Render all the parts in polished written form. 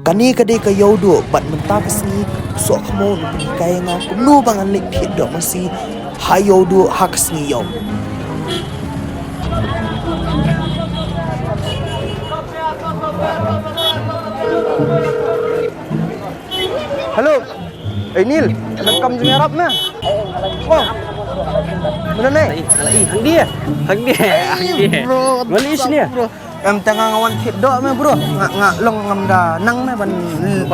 Kani kadai ka yaudo bat mentabas ni sok mo ni kaya nga kumno bangan lek phit do masi hayaudo haks ni yau. Halo. Nil, nakam je ngarap na. Oh. Mana ni? Hang dia. Bro, Mana sini ya? Em tengah ngawan phit do me bro. Ngak long ngam da nang me ban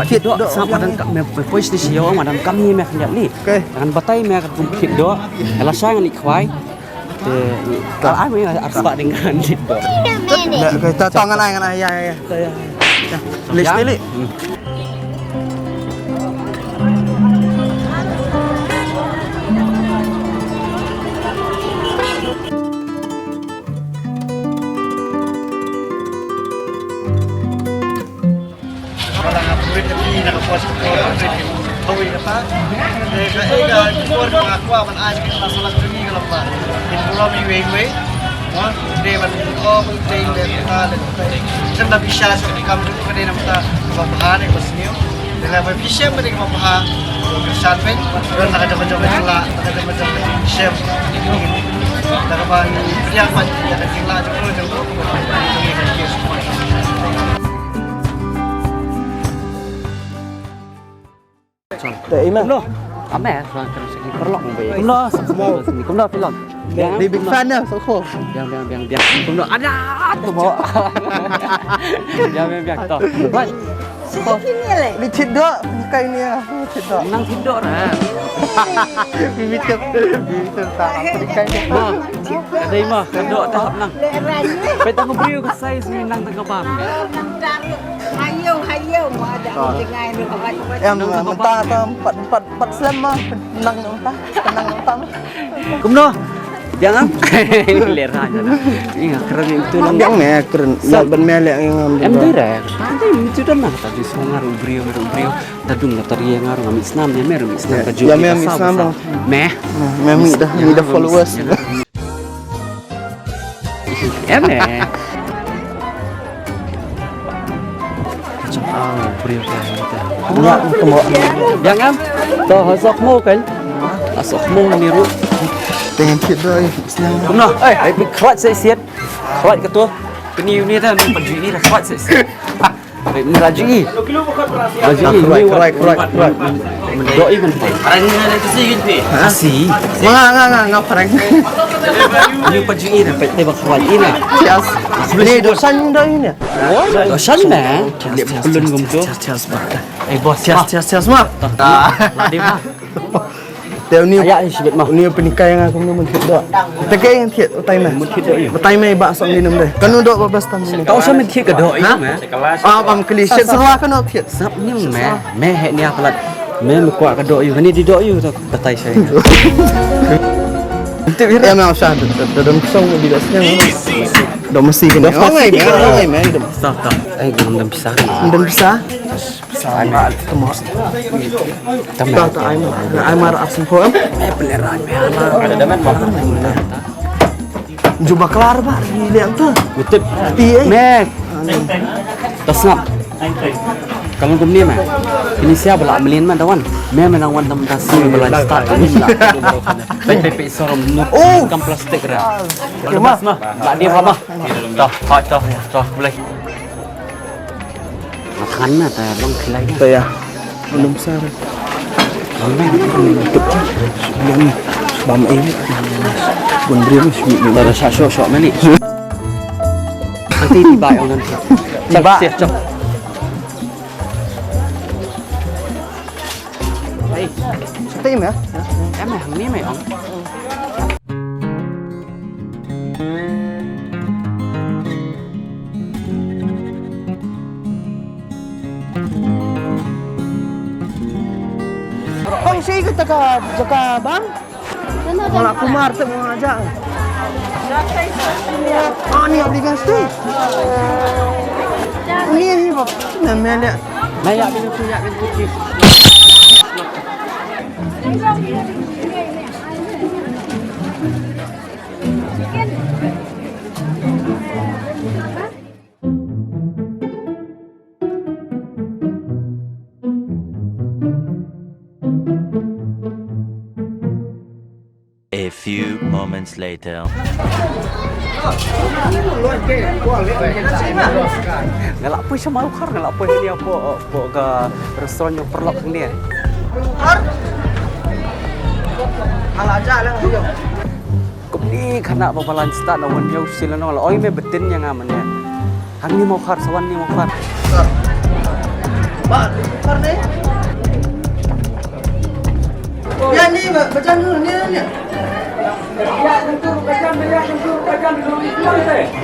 phit do. Sama dan me pois di sio madam kami me kanya ni. Okey. Jangan batai me kat phit do. Ala sang ni khwai. Kalau ai me arba dengan phit do. Dak kita tangan ai ya. List ni. Nakapuas ko po hawin na pa. Kuwar ko ako man ay nasa lang kami ko lang ba. Hindi may way. No? Hindi man all thing that ka sa nabisya sa kamera ko din ang mabahan ko sa niyo. Dahil may bisya pa din mabaha. Sa atin, pero nakadama-dama yung chef. Nakaba yung pa yung lahat ko ng Tak iman. Kumno. Ame terus lagi perlok mo bae. Kumno semua. Kumno pilon. Di big fan dah soko. Biang. Kumno ada tu mo. Biang to. Baik. Ni phit do, kai ni phit do. Nang tidur ah. Bibit tak kai ni. Ada mah kedok tahap nang. Pe tang beriu ke sai nang tang bang. Hayo mo ada dengan ni apa. Em mentah tam 4 slam mah nang mentah. Kumno. Jangan ler aja. Ingat keren itu nang. Yang me keren. Ban melek yang Em tu dah. Pantai itu dah nak tadi songar beriu. Tadung na tariya nga ro Islam ni meron Islam ka Ya me Islam bang. Meh. Me dah followers. Meh. Beriu ka. Ya temo. Jangan. To hasok mo kan. Hasok mo ni ro. Dengan phit do Islam. Kumno. Ai khwat sai siat. Khwat ka tu. Peniu ni dah paju ni dah khwat sai siat. Ni rajui. Right. Doi kan. Parang ni kasi yun pe. Asi. Nga parang. Ni paju ni dah pe khwat ina. Yes. Ni dosan do ini. Dosan na. Belum gumto. Eh bos. Yes mah. Ladi mah. Teo ni Ayak ni sibit mah. ni penikai yang aku mun phit do. Tekai yang phit utai mah. Utai mai ba song ni nam deh. Kanu do babas tam ni. Kau usah menthi ke doi mah. Pam klise serwa kan phit. Sap ni meh he ni apalat. Meh me kuat ke doi ni di doi tu batai saya. Ya mau sah dalam song di dasnya. Do mesti kena. Ngai me. Tak. Ai gum dam pisah. Dan bisa. Ai ma temo. Tak ai mar absen ko am. Peleran meh ada damat mah. Jumpa kelar ba liang tu. Betul. Pi Meh. Tasnap. Kamu gumni mah. Ini siapa lah melin mah tawan. Meh menang wan tam tasi belan start ini lah. Pe sorom nu. Kam plastik ra. Kemas mah. Tak dia apa? Toh boleh. Makan mah tak long kelai. Tu ya. Belum besar. Yang bam ini. Bun beri ni. Dah syok mani. Nanti tiba orang nanti. Tiba. Cok. Tim ya. Em mày hằng ní mày ông. Bang si kita jaga bang. Kalau kumar tu mau ajak. Ni aplikasi. Ni apa? Namanya. Mày ya bên kia. moments later. Ngalak apa siya malukar, ngalak apa ini apa ke restoran yang perlok ni. Ala aja lah dia. Kum ni kana babalan start na wan yaw sila no la oi me betin yang aman ya. Hang ni mau khar sawan ni mau khar. Ba, karne. Ya ni macam ni.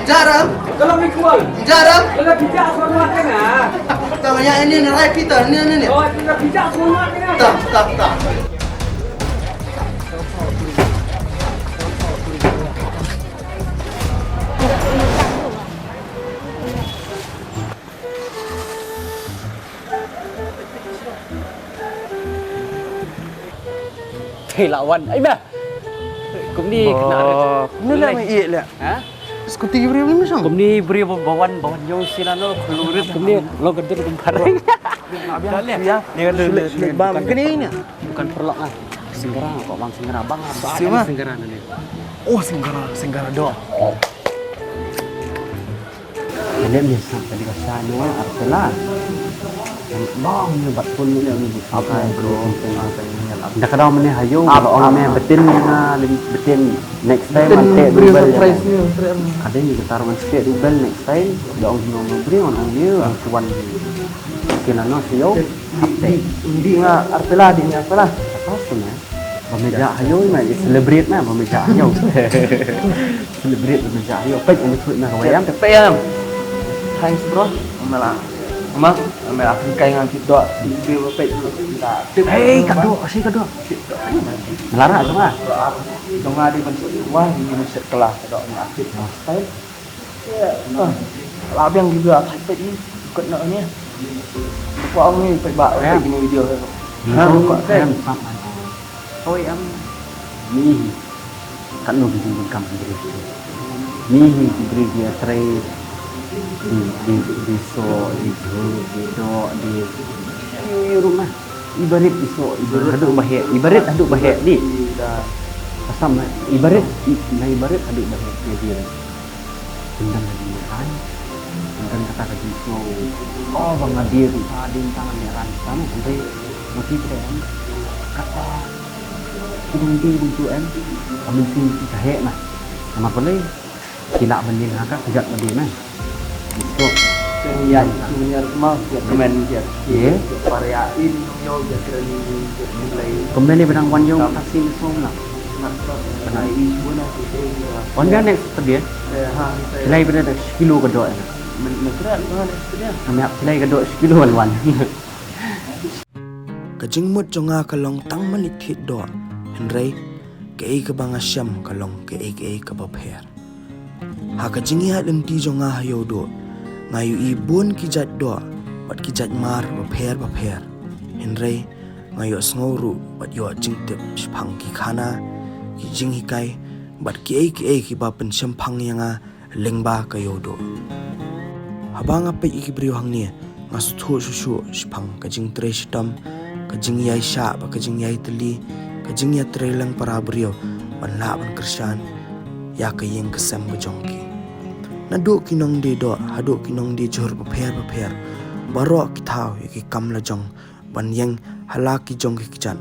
Jarang. Kalau mikual, Jarang. kalau bijak semua kena. Tama yang ini rai kita ni. Oh, kalau bijak semua kena. Tak. Hei lawan, ai ba. Kum ni kena ada. Ni lah mai iya lah. Ha? Skuti beri ni macam. Kum ni beri bawan yaw sila no kelurit kum ni lo gedir kum pareng. Ya. Ni kan bam kini ni. Bukan perlok ah. Singgara kok bang singgara bang. Siapa? Singgara ni. Oh, Singgara do. Ini biasa tadi kasano artela. Bang ni bat pun ni apa bro. Dah kadang mana hayo kalau orang ni betin na betin next time ante double. Ada ni kita taruh sikit double next time. Dah orang beri orang dia tuan. Kena no siyo. Hindi nga artela di nga pala. Apa sebenarnya? Pemeja hayo ni celebrate na pemeja hayo. Celebrate pemeja hayo. Pek ini pun nak wayam. Payam. Thanks bro. Mama, ambil aku kain dengan kita di website kita. Hei, kado, asyik kado. Melarang tu mah. Dong ada bentuk wah ini set kelas ada ni aktif style. Ya. Lah yang juga aktif ni ikut nak ni. Apa orang ni pergi buat gini video. Ha, kok kan. Oi am. Ni kan lu bikin kampung diri. Ni diberi dia tray di so di rumah ibarat iso ibarat aduk bahaya ni asam ibarat aduk bahaya dia tendang lagi kan kata lagi so oh bang adir adin tangan meran sama sampai mati kita kata kudung di untuk kami sih cahaya nah nama boleh tidak banding agak sejak tadi nah itu yang punya rumah dia komen dia. ya Variain yo dia kerani nilai. kemudian ni benang wanjong taksi semua Nah, isu na kita. wanjong next tadi Ha, nilai benda sekilo kedua Mentera dengan dia. kami nilai kedua sekilo wan Kajing mut jonga kalong tang manit hit do. Henry ke ke bang asyam kalong ke bapher. Ha kajing ya lenti jonga hayo do. Ngayu ibun kijat do. Bat kijat mar bapher. Henry ngayo sngoru bat yo jingtip pang ki khana ki jing hikai bat ki ba pen shampang yanga lengba kayo do. Habang apa iki brio hang ni ngas thu shu shpang kajing tre shitam kajing yai sha ba kajing yai teli kajing ya tre lang para brio ban la ban krishan ya kayeng kesam bejongki nadu kinong de do hadu kinong de jor bapher baro kitau ki kam la jong ban yang halaki jong ki kijan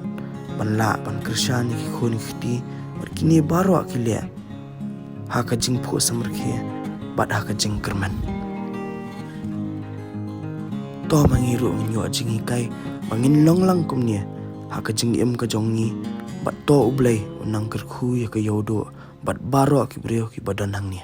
ban la ban krishan ki khun khiti bar kini baro ki le ha kajing phu samrkhi bat ha kajing kerman to mangiru nyo jingi kai bangin longlang kumnia ha ka jing em ka jongi bat to ublai unang kerkhu ya ka yodo bat baro ki brio ki badan hang ni